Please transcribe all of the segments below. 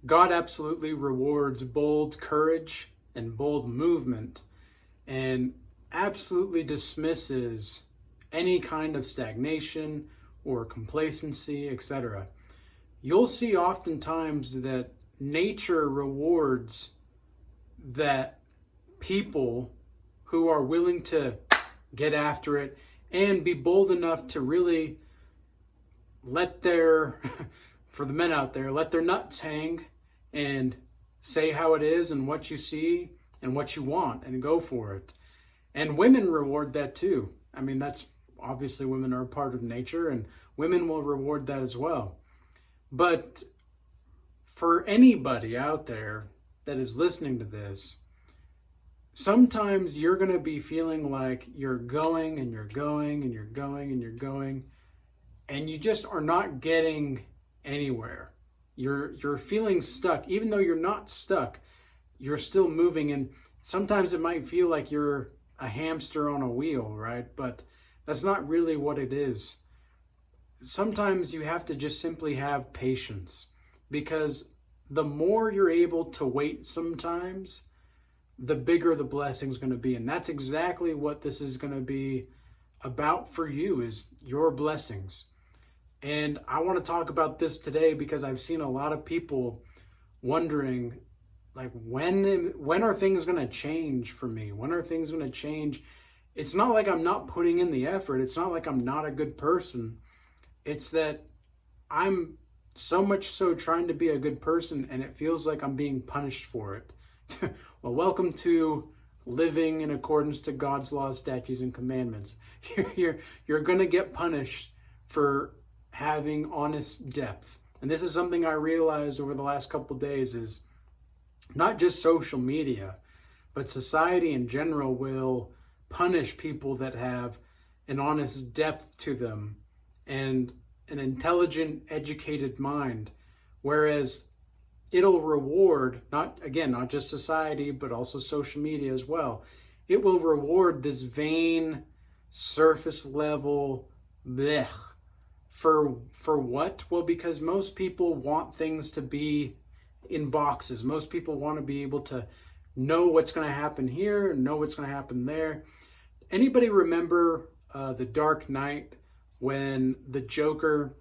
God absolutely rewards bold courage and bold movement, and absolutely dismisses any kind of stagnation or complacency, etc. You'll see oftentimes that nature rewards that people who are willing to get after it and be bold enough to really let their, for the men out there, let their nuts hang and say how it is and what you see and what you want and go for it. And women reward that too. I mean, that's obviously women are a part of nature and women will reward that as well. But for anybody out there that is listening to this, sometimes you're going to be feeling like you're going and you're going and you're going and you're going, and you just are not getting anywhere. You're feeling stuck. Even though you're not stuck, you're still moving, and sometimes it might feel like you're a hamster on a wheel, right? But that's not really what it is. Sometimes you have to just simply have patience, because the more you're able to wait sometimes, the bigger the blessing's going to be. And that's exactly what this is going to be about for you, is your blessings. And I want to talk about this today because I've seen a lot of people wondering, like, when are things going to change for me? When are things going to change? It's not like I'm not putting in the effort. It's not like I'm not a good person. It's that I'm so much so trying to be a good person, and it feels like I'm being punished for it. Well, welcome to living in accordance to God's laws, statutes, and commandments. You're going to get punished for having honest depth. And this is something I realized over the last couple of days, is not just social media, but society in general will punish people that have an honest depth to them and an intelligent, educated mind. Whereas it'll reward, not just society, but also social media as well. It will reward this vain, surface level blech. For what? Well, because most people want things to be in boxes. Most people want to be able to know what's going to happen here, know what's going to happen there. Anybody remember The Dark Knight, when the Joker,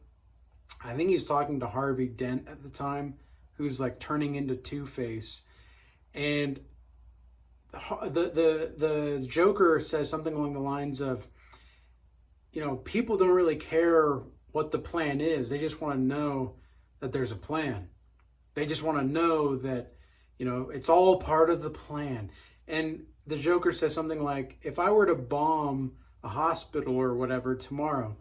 I think he's talking to Harvey Dent at the time, who's like turning into Two-Face, and the Joker says something along the lines of, people don't really care what the plan is. They just want to know that there's a plan. They just want to know that, it's all part of the plan. And the Joker says something like, if I were to bomb a hospital or whatever tomorrow,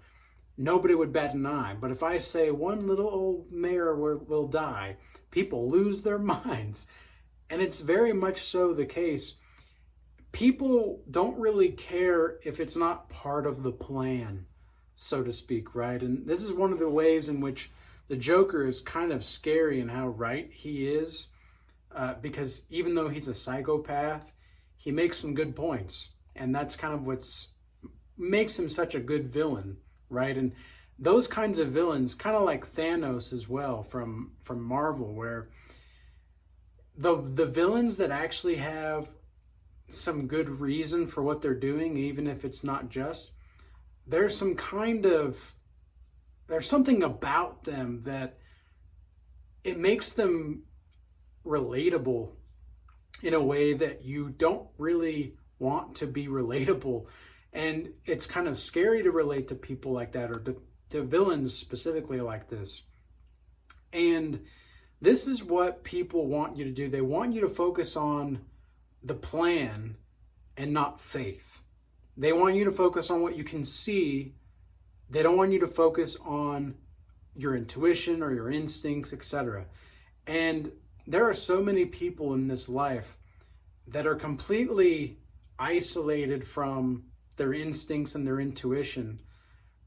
nobody would bat an eye. But if I say one little old mayor will die, people lose their minds. And it's very much so the case. People don't really care if it's not part of the plan, so to speak, right? And this is one of the ways in which the Joker is kind of scary in how right he is, because even though he's a psychopath, he makes some good points. And that's kind of what's makes him such a good villain, right? And those kinds of villains, kind of like Thanos as well from Marvel, where the villains that actually have some good reason for what they're doing, even if it's not just, there's something about them that it makes them relatable in a way that you don't really want to be relatable. And it's kind of scary to relate to people like that, or to villains specifically like this. And this is what people want you to do. They want you to focus on the plan and not faith. They want you to focus on what you can see. They don't want you to focus on your intuition or your instincts, etc. And there are so many people in this life that are completely isolated from their instincts and their intuition,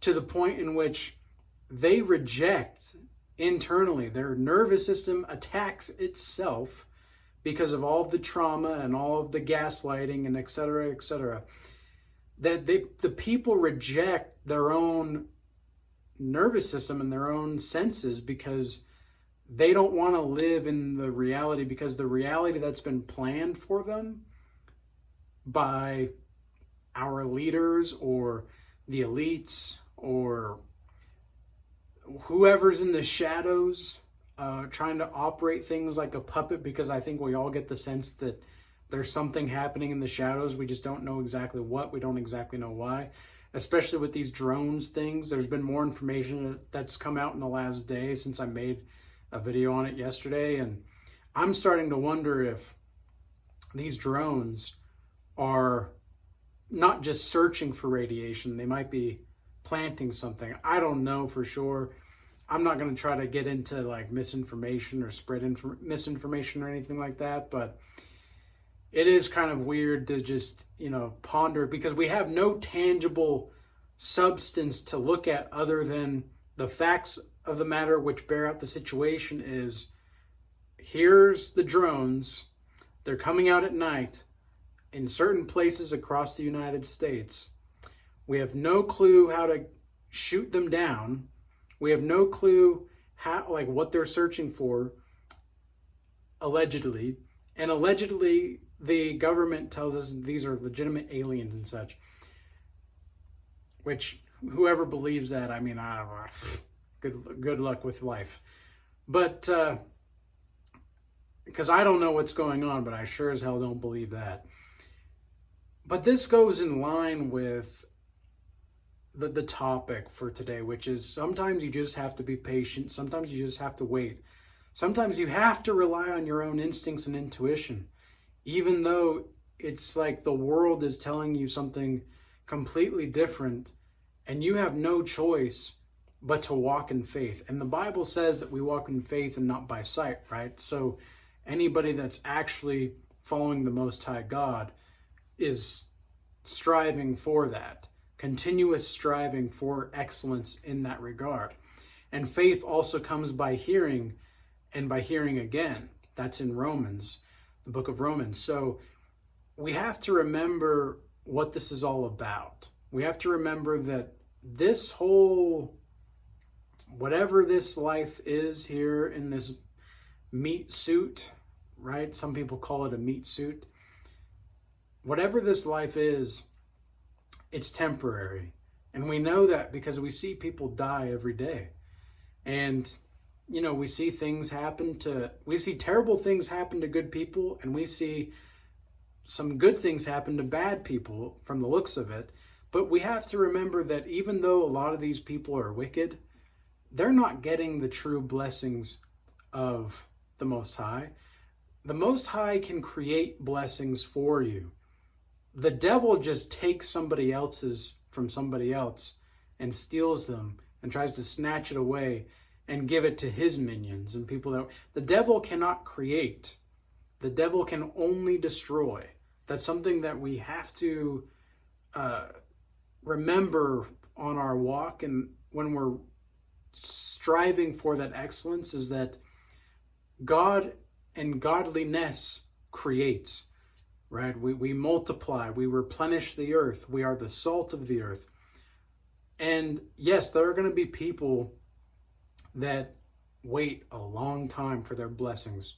to the point in which they reject internally. Their nervous system attacks itself because of all of the trauma and all of the gaslighting and et cetera, that the people reject their own nervous system and their own senses because they don't want to live in the reality, because the reality that's been planned for them by our leaders or the elites or whoever's in the shadows, trying to operate things like a puppet, because I think we all get the sense that there's something happening in the shadows. We just don't know exactly what. We don't exactly know why. Especially with these drones things. There's been more information that's come out in the last day since I made a video on it yesterday. And I'm starting to wonder if these drones are not just searching for radiation. They might be planting something. I don't know for sure. I'm not going to try to get into like misinformation or spread misinformation or anything like that, but it is kind of weird to just, ponder, because we have no tangible substance to look at other than the facts of the matter, which bear out the situation. Is here's the drones. They're coming out at night in certain places across the United States. We have no clue how to shoot them down. We have no clue what they're searching for, allegedly. And allegedly, the government tells us these are legitimate aliens and such. Which, whoever believes that, I don't know. Good luck with life. But, because I don't know what's going on, but I sure as hell don't believe that. But this goes in line with the topic for today, which is sometimes you just have to be patient. Sometimes you just have to wait. Sometimes you have to rely on your own instincts and intuition, even though it's like the world is telling you something completely different, and you have no choice but to walk in faith. And the Bible says that we walk in faith and not by sight, right? So anybody that's actually following the Most High God is striving for that, continuous striving for excellence in that regard. And faith also comes by hearing, and by hearing again. That's in Romans, the book of Romans. So we have to remember what this is all about. We have to remember that this whole, whatever this life is here in this meat suit, right? Some people call it a meat suit. Whatever this life is, it's temporary. And we know that because we see people die every day. And, we see we see terrible things happen to good people, and we see some good things happen to bad people from the looks of it. But we have to remember that even though a lot of these people are wicked, they're not getting the true blessings of the Most High. The Most High can create blessings for you. The devil just takes somebody else's from somebody else and steals them and tries to snatch it away and give it to his minions and people that the devil cannot create. The devil can only destroy. That's something that we have to remember on our walk, and when we're striving for that excellence, is that God and godliness creates, right? We multiply, we replenish the earth, we are the salt of the earth. And yes, there are going to be people that wait a long time for their blessings.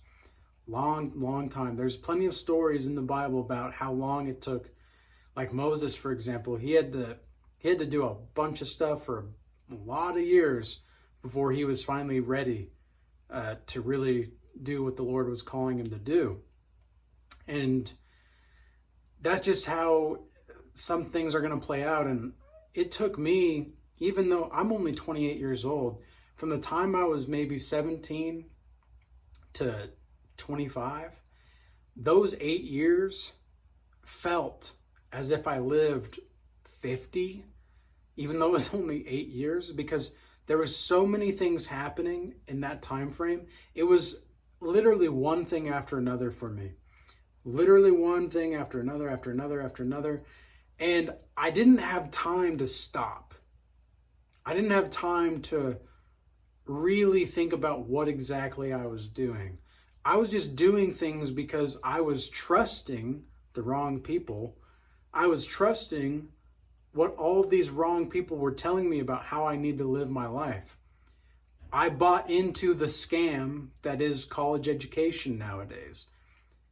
Long time. There's plenty of stories in the Bible about how long it took. Like Moses, for example, he had to do a bunch of stuff for a lot of years before he was finally ready to really do what the Lord was calling him to do. And that's just how some things are going to play out. And it took me, even though I'm only 28 years old, from the time I was maybe 17 to 25, those 8 years felt as if I lived 50, even though it was only 8 years, because there was so many things happening in that time frame. It was literally one thing after another for me. Literally one thing after another, after another, after another. And I didn't have time to stop. I didn't have time to really think about what exactly I was doing. I was just doing things because I was trusting the wrong people. I was trusting what all of these wrong people were telling me about how I need to live my life. I bought into the scam that is college education nowadays.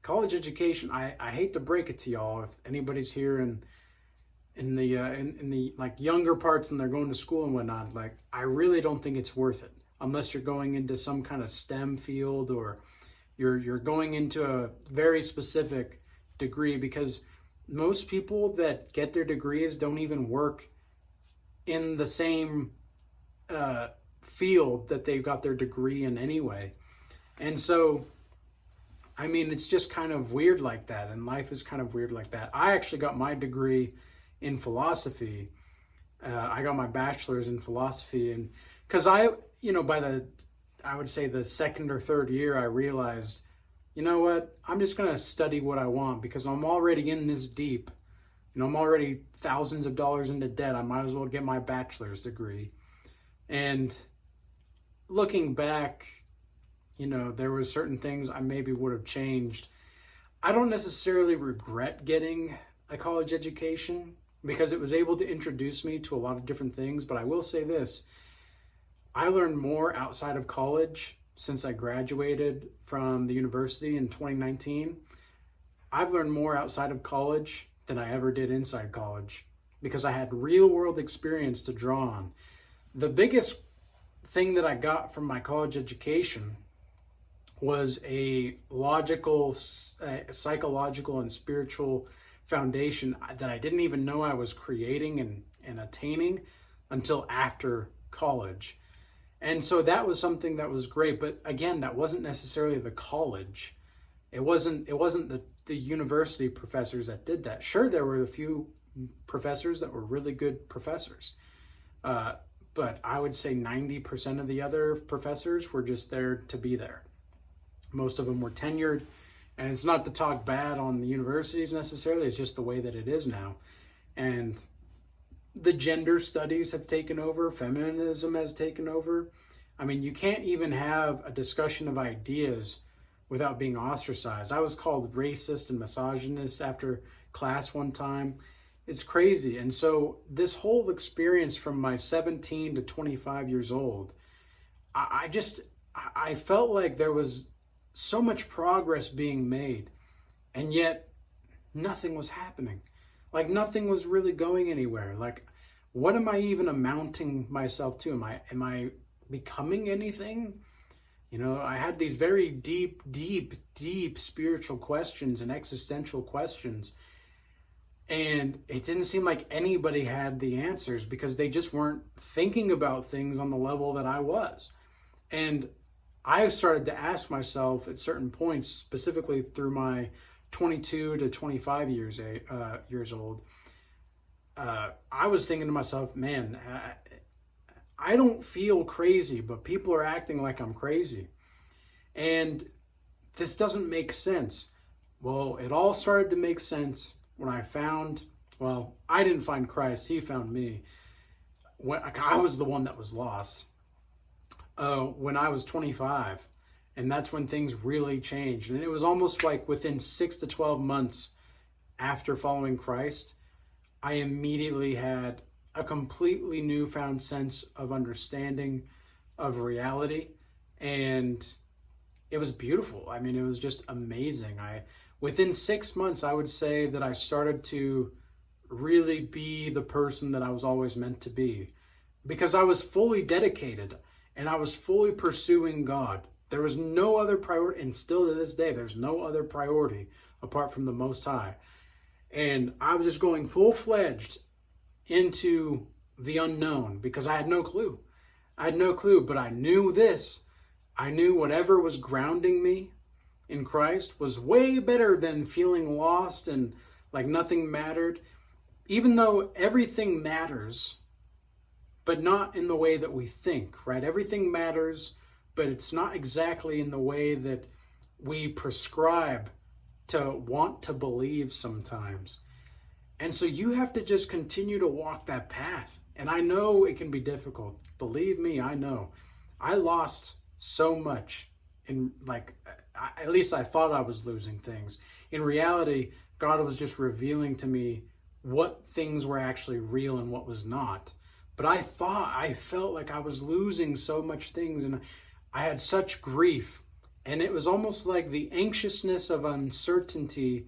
College education, I hate to break it to y'all, if anybody's here in the like younger parts and they're going to school and whatnot, like I really don't think it's worth it unless you're going into some kind of STEM field or you're going into a very specific degree, because most people that get their degrees don't even work in the same field that they got their degree in anyway. And so, I mean, it's just kind of weird like that, and life is kind of weird like that. I actually got my degree in philosophy. I got my bachelor's in philosophy, and because I would say the second or third year, I realized, you know what, I'm just going to study what I want because I'm already in this deep. I'm already thousands of dollars into debt. I might as well get my bachelor's degree. And looking back, there were certain things I maybe would have changed. I don't necessarily regret getting a college education because it was able to introduce me to a lot of different things. But I will say this, I learned more outside of college since I graduated from the university in 2019. I've learned more outside of college than I ever did inside college because I had real world experience to draw on. The biggest thing that I got from my college education was a logical, psychological, and spiritual foundation that I didn't even know I was creating and attaining until after college. And so that was something that was great. But again, that wasn't necessarily the college. It wasn't the university professors that did that. Sure, there were a few professors that were really good professors. But I would say 90% of the other professors were just there to be there. Most of them were tenured. And it's not to talk bad on the universities necessarily. It's just the way that it is now. And the gender studies have taken over. Feminism has taken over. I mean, you can't even have a discussion of ideas without being ostracized. I was called racist and misogynist after class one time. It's crazy. And so this whole experience from my 17 to 25 years old, I felt like there was so much progress being made, and yet nothing was happening. Like nothing was really going anywhere. Like, what am I even amounting myself to? Am I becoming anything? I had these very deep spiritual questions and existential questions. And it didn't seem like anybody had the answers because they just weren't thinking about things on the level that I was. And I started to ask myself at certain points, specifically through my 22 to 25 years old, I was thinking to myself, man, I don't feel crazy, but people are acting like I'm crazy. And this doesn't make sense. Well, it all started to make sense when I didn't find Christ, he found me. When I was the one that was lost. When I was 25, and that's when things really changed. And it was almost like within 6 to 12 months after following Christ, I immediately had a completely newfound sense of understanding of reality, and it was beautiful. I mean, it was just amazing. Within 6 months, I would say that I started to really be the person that I was always meant to be, because I was fully dedicated and I was fully pursuing God. There was no other priority, and still to this day, there's no other priority apart from the Most High. And I was just going full-fledged into the unknown because I had no clue. But I knew this. I knew whatever was grounding me in Christ was way better than feeling lost and like nothing mattered. Even though everything matters, but not in the way that we think, right? Everything matters, but it's not exactly in the way that we prescribe to want to believe sometimes. And so you have to just continue to walk that path. And I know it can be difficult. Believe me, I know. I lost so much at least I thought I was losing things. In reality, God was just revealing to me what things were actually real and what was not. But I felt like I was losing so much things, and I had such grief. And it was almost like the anxiousness of uncertainty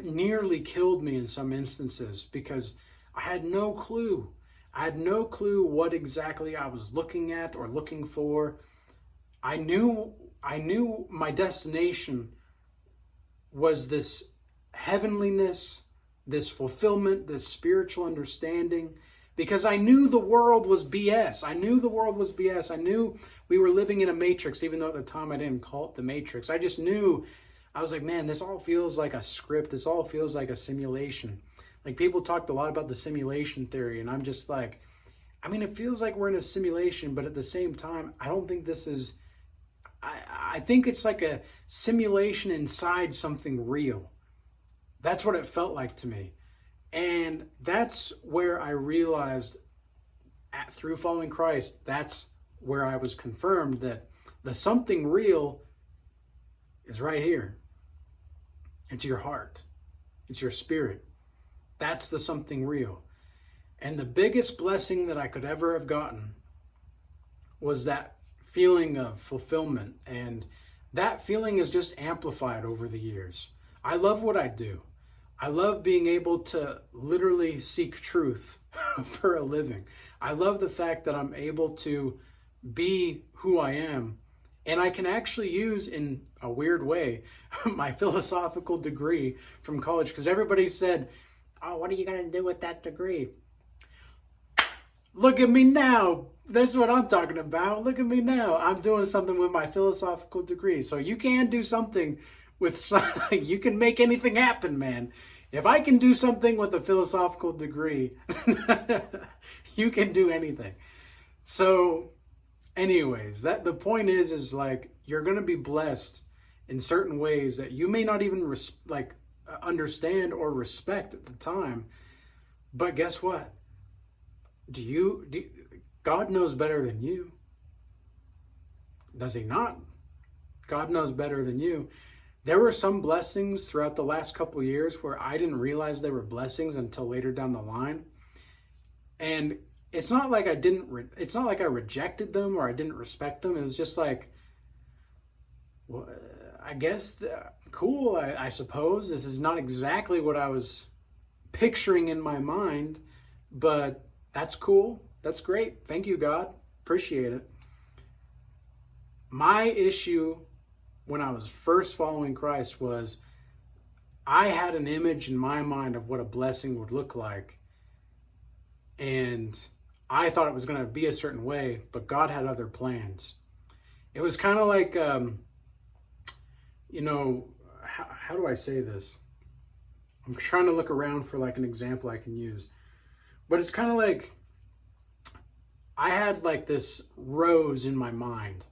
nearly killed me in some instances, because I had no clue. I had no clue what exactly I was looking at or looking for. I knew my destination was this heavenliness, this fulfillment, this spiritual understanding, because I knew the world was BS. I knew the world was BS. I knew we were living in a matrix, even though at the time I didn't call it the matrix. I just knew, I was like, man, this all feels like a script. This all feels like a simulation. Like, people talked a lot about the simulation theory, and I'm just like, I mean, it feels like we're in a simulation, but at the same time, I don't think this is, I think it's like a simulation inside something real. That's what it felt like to me. And that's where I realized, through following Christ, that's where I was confirmed that the something real is right here. It's your heart. It's your spirit. That's the something real. And the biggest blessing that I could ever have gotten was that feeling of fulfillment. And that feeling is just amplified over the years. I love what I do. I love being able to literally seek truth for a living. I love the fact that I'm able to be who I am. And I can actually use, in a weird way, my philosophical degree from college. Because everybody said, oh, what are you going to do with that degree? Look at me now. That's what I'm talking about. Look at me now. I'm doing something with my philosophical degree. So you can do something with, you can make anything happen, man. If I can do something with a philosophical degree, you can do anything. So anyways, that the point is like, you're going to be blessed in certain ways that you may not even understand or respect at the time. But guess what? God knows better than you. Does he not? God knows better than you. There were some blessings throughout the last couple years where I didn't realize they were blessings until later down the line. And it's not like it's not like I rejected them or I didn't respect them. It was just like, well, I guess, cool, I suppose. This is not exactly what I was picturing in my mind, but that's cool. That's great. Thank you, God. Appreciate it. My issue when I was first following Christ was I had an image in my mind of what a blessing would look like. And I thought it was going to be a certain way, but God had other plans. It was kind of like, how do I say this? I'm trying to look around for like an example I can use. But it's kind of like, I had like this rose in my mind.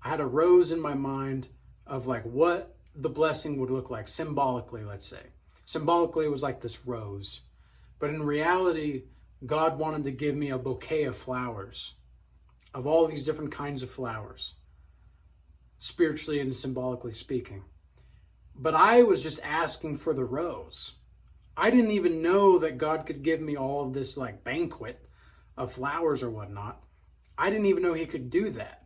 I had a rose in my mind of like what the blessing would look like, symbolically, let's say. Symbolically, it was like this rose. But in reality, God wanted to give me a bouquet of flowers, of all these different kinds of flowers, spiritually and symbolically speaking. But I was just asking for the rose. I didn't even know that God could give me all of this like banquet of flowers or whatnot. I didn't even know he could do that.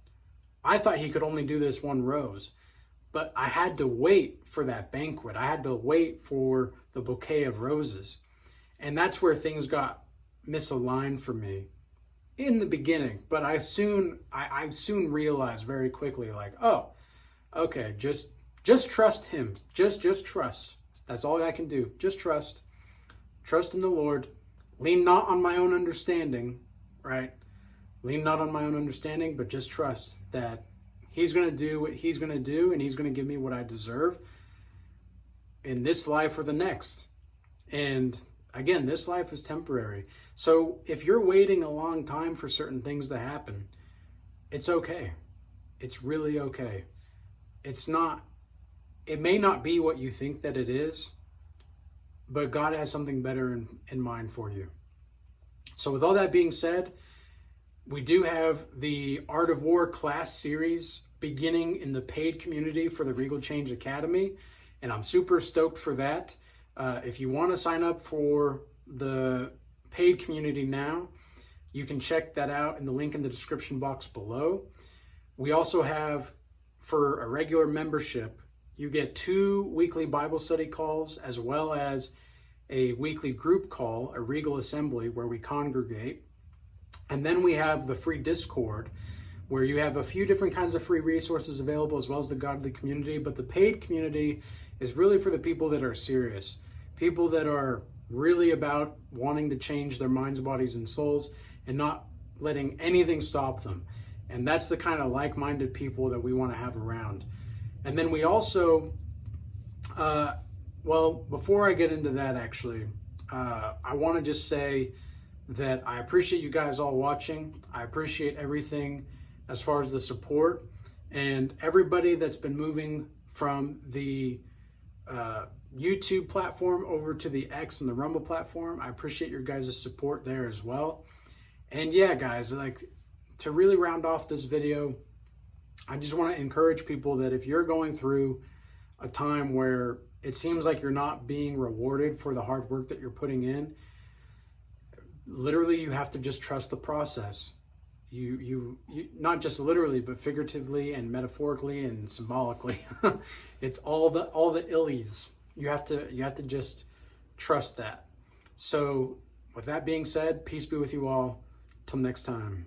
I thought he could only do this one rose. But I had to wait for that banquet. I had to wait for the bouquet of roses. And that's where things got misaligned for me in the beginning. But I soon realized very quickly, like, oh, okay, just trust him. Just trust. That's all I can do. Just trust. Trust in the Lord. Lean not on my own understanding, right? Lean not on my own understanding, but just trust that he's going to do what he's going to do, and he's going to give me what I deserve in this life or the next. And again, this life is temporary. So if you're waiting a long time for certain things to happen, it's okay. It's really okay. It may not be what you think that it is, but God has something better in mind for you. So with all that being said, we do have the Art of War class series beginning in the paid community for the Regal Change Academy, and I'm super stoked for that. If you want to sign up for the paid community now. You can check that out in the link in the description box below. We also have, for a regular membership, you get 2 weekly Bible study calls as well as a weekly group call, a Regal assembly where we congregate. And then we have the free Discord where you have a few different kinds of free resources available as well as the godly community. But the paid community is really for the people that are serious, people that are really about wanting to change their minds, bodies, and souls and not letting anything stop them. And that's the kind of like-minded people that we want to have around. And then we also, well, before I get into that, actually, I want to just say that I appreciate you guys all watching. I appreciate everything as far as the support and everybody that's been moving from the YouTube platform over to the X and the Rumble platform. I appreciate your guys' support there as well. And yeah, guys, like, to really round off this video, I just want to encourage people that if you're going through a time where it seems like you're not being rewarded for the hard work that you're putting in, literally you have to just trust the process. You not just literally, but figuratively and metaphorically and symbolically. It's all the illies. You have to just trust that. So with that being said, peace be with you all. Till next time.